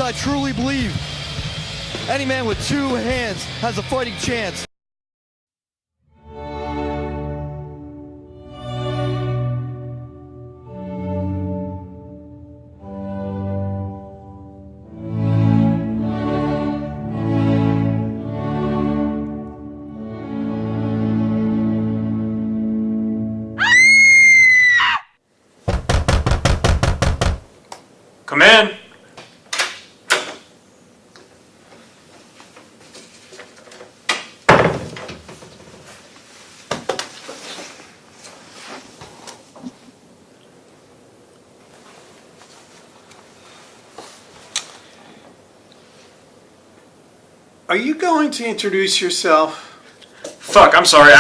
because I truly believe any man with two hands has a fighting chance. Come in. Are you going to introduce yourself? Fuck, I'm sorry,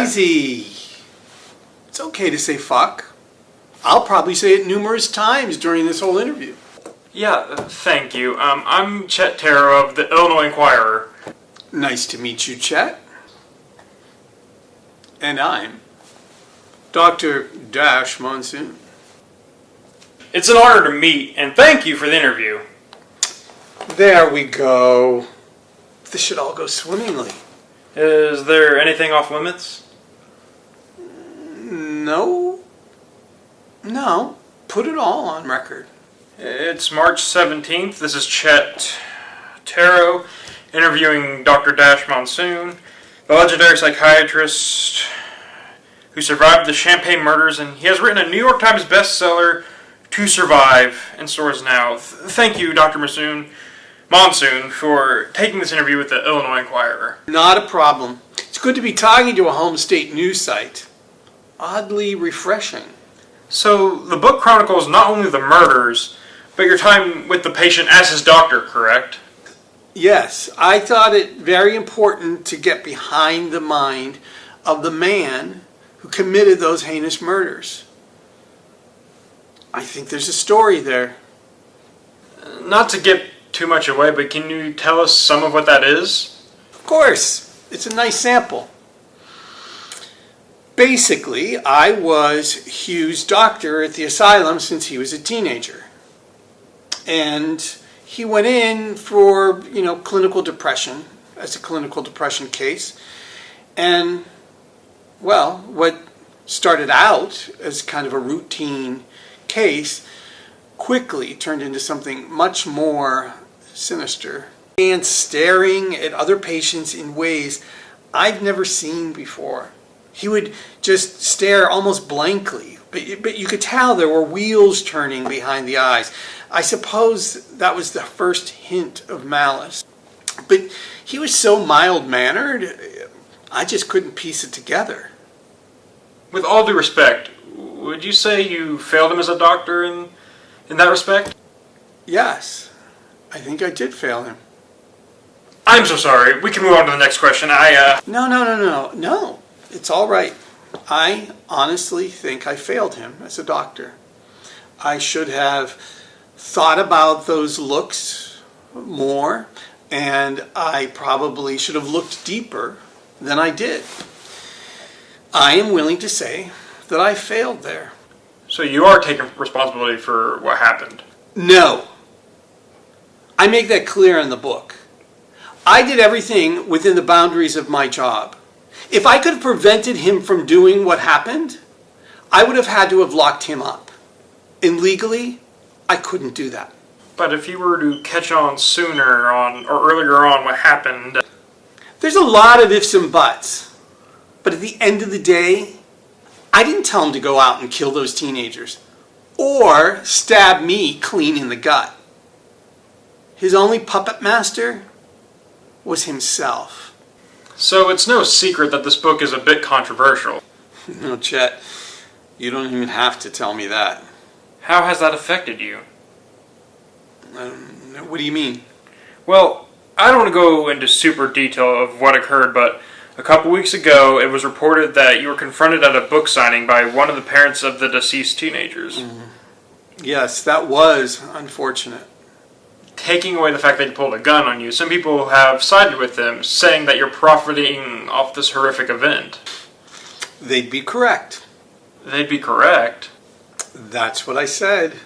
Easy. It's okay to say fuck. I'll probably say it numerous times during this whole interview. Yeah, thank you. I'm Chet Taro of the Illinois Inquirer. Nice to meet you, Chet. And I'm Dr. Dash Monsoon. It's an honor to meet, and thank you for the interview. There we go. This should all go swimmingly. Is there anything off limits? No. Put it all on record. It's March 17th. This is Chet Taro interviewing Dr. Dash Monsoon, the legendary psychiatrist who survived the Champagne murders, and he has written a New York Times bestseller, To Survive, in stores now. Thank you, Dr. Monsoon, for taking this interview with the Illinois Inquirer. Not a problem. It's good to be talking to a home state news site. Oddly refreshing. So, the book chronicles not only the murders, but your time with the patient as his doctor, correct? Yes, I thought it very important to get behind the mind of the man who committed those heinous murders. I think there's a story there. Not to give too much away, but can you tell us some of what that is? Of course, it's a nice sample. Basically, I was Hugh's doctor at the asylum since he was a teenager. And he went in for, clinical depression, as a clinical depression case. And, well, what started out as kind of a routine case quickly turned into something much more sinister. And staring at other patients in ways I've never seen before. He would just stare almost blankly, but you could tell there were wheels turning behind the eyes. I suppose that was the first hint of malice. But he was so mild-mannered, I just couldn't piece it together. With all due respect, would you say you failed him as a doctor in that respect? Yes, I think I did fail him. I'm so sorry. We can move on to the next question. No. It's all right. I honestly think I failed him as a doctor. I should have thought about those looks more, and I probably should have looked deeper than I did. I am willing to say that I failed there. So you are taking responsibility for what happened? No. I make that clear in the book. I did everything within the boundaries of my job. If I could have prevented him from doing what happened, I would have had to have locked him up. And legally, I couldn't do that. But if you were to catch on sooner or earlier on what happened... There's a lot of ifs and buts. But at the end of the day, I didn't tell him to go out and kill those teenagers. Or stab me clean in the gut. His only puppet master was himself. So it's no secret that this book is a bit controversial. No, Chet, you don't even have to tell me that. How has that affected you? What do you mean? Well, I don't want to go into super detail of what occurred, but a couple weeks ago it was reported that you were confronted at a book signing by one of the parents of the deceased teenagers. Yes, that was unfortunate. Taking away the fact that he pulled a gun on you, some people have sided with him, saying that you're profiting off this horrific event. They'd be correct. They'd be correct? That's what I said.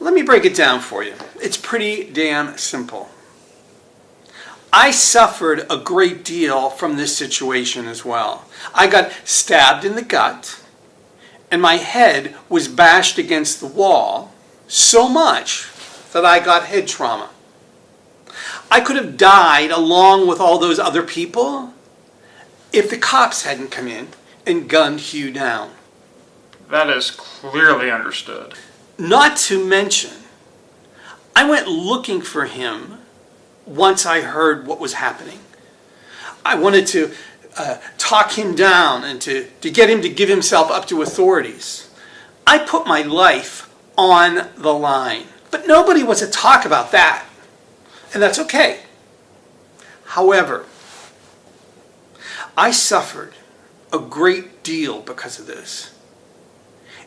Let me break it down for you. It's pretty damn simple. I suffered a great deal from this situation as well. I got stabbed in the gut, and my head was bashed against the wall so much that I got head trauma. I could have died along with all those other people if the cops hadn't come in and gunned Hugh down. That is clearly understood. Not to mention, I went looking for him once I heard what was happening. I wanted to talk him down and to get him to give himself up to authorities. I put my life on the line. But nobody wants to talk about that. And that's okay. However, I suffered a great deal because of this.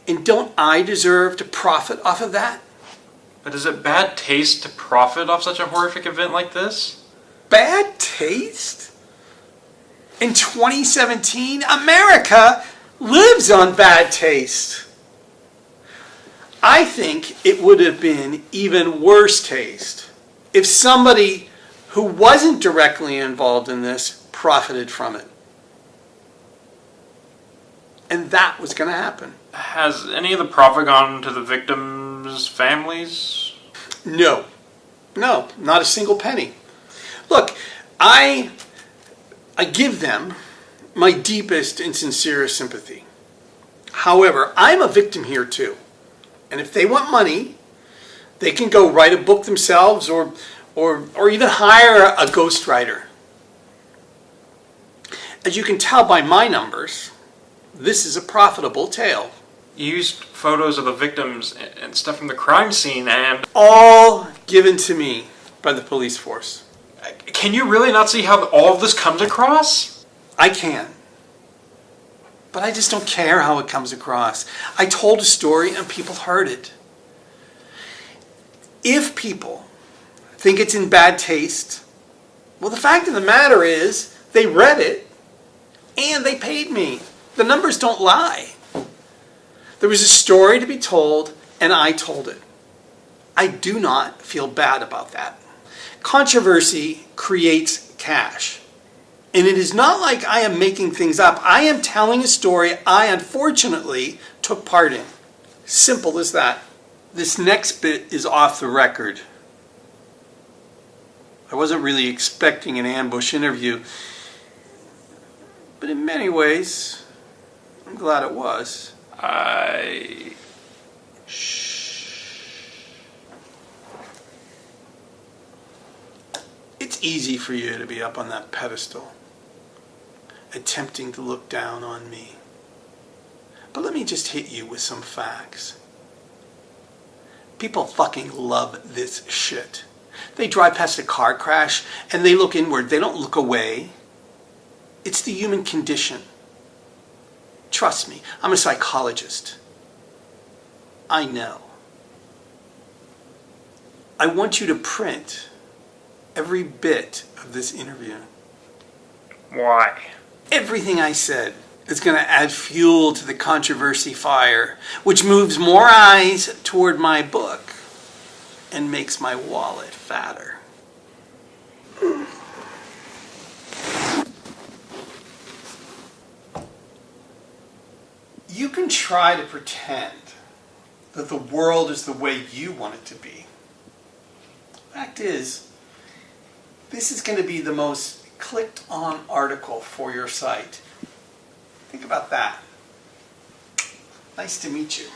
And don't I deserve to profit off of that? But is it bad taste to profit off such a horrific event like this? Bad taste? In 2017, America lives on bad taste. I think it would have been even worse taste if somebody who wasn't directly involved in this profited from it. And that was going to happen. Has any of the profit gone to the victims' families? No, not a single penny. Look, I give them my deepest and sincerest sympathy. However, I'm a victim here too. And if they want money, they can go write a book themselves or even hire a ghostwriter. As you can tell by my numbers, this is a profitable tale. You used photos of the victims and stuff from the crime scene and... All given to me by the police force. Can you really not see how all of this comes across? I can. But I just don't care how it comes across. I told a story and people heard it. If people think it's in bad taste, well, the fact of the matter is they read it and they paid me. The numbers don't lie. There was a story to be told and I told it. I do not feel bad about that. Controversy creates cash. And it is not like I am making things up. I am telling a story I unfortunately took part in. Simple as that. This next bit is off the record. I wasn't really expecting an ambush interview. But in many ways, I'm glad it was. Shh. It's easy for you to be up on that pedestal, attempting to look down on me. But let me just hit you with some facts. People fucking love this shit. They drive past a car crash and they look inward. They don't look away. It's the human condition. Trust me, I'm a psychologist. I know. I want you to print every bit of this interview. Why? Everything I said is going to add fuel to the controversy fire, which moves more eyes toward my book and makes my wallet fatter. You can try to pretend that the world is the way you want it to be. Fact is, this is going to be the most clicked on article for your site. Think about that. Nice to meet you.